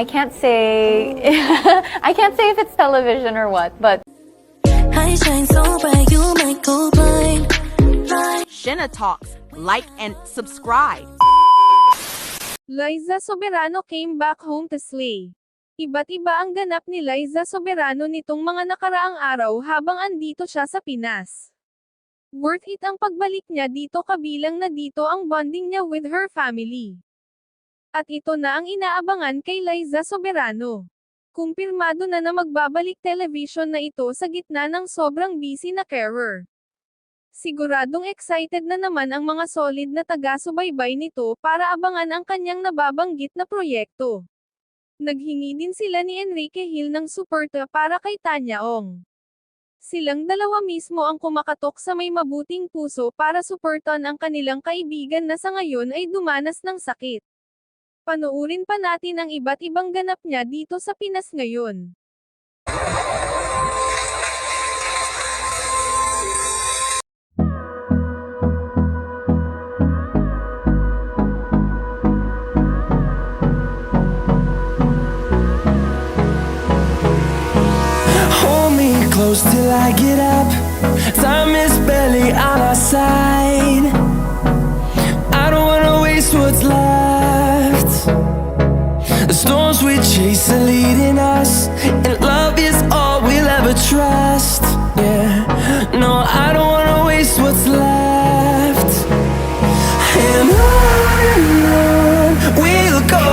I can't say I can't say if it's television or what, but I shine so bright you might go blind. Shenna Talks. Like and subscribe. Liza Soberano came back home to slay. Iba't iba ang ganap ni Liza Soberano nitong mga nakaraang araw habang andito siya sa Pinas. Worth it ang pagbalik niya dito, kabilang na dito ang bonding niya with her family. At ito na ang inaabangan kay Liza Soberano. Kumpirmado na magbabalik television na ito sa gitna ng sobrang busy na career. Siguradong excited na naman ang mga solid na taga-subaybay nito para abangan ang kanyang nababanggit na proyekto. Naghingi din sila ni Enrique Hill ng suporta para kay Tanya Ong. Silang dalawa mismo ang kumakatok sa may mabuting puso para suportan ang kanilang kaibigan na sa ngayon ay dumanas ng sakit. Panoorin pa natin ang iba't ibang ganap niya dito sa Pinas ngayon. Close till I get up. Time is barely on our side. I don't wanna waste what's left. The storms we chase are leading us, and love is all we'll ever trust. Yeah, no, I don't wanna waste what's left. And on we'll go,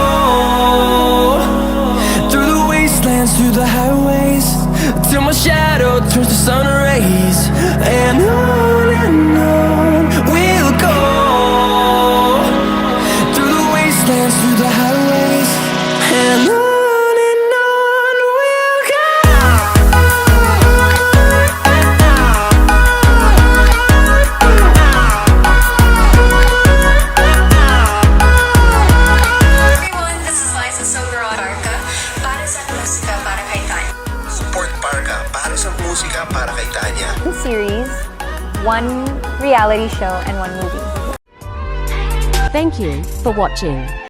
through the wastelands, through the highways, till my shadow turns to sun rays. And on we'll go, through the wastelands, through the highways. And on we'll go. Everyone, this is Liza Soberano para sa musika para kay Tanya. Support Parka para sa musika para kay Tanya. series, one reality show, and one movie. Thank you for watching.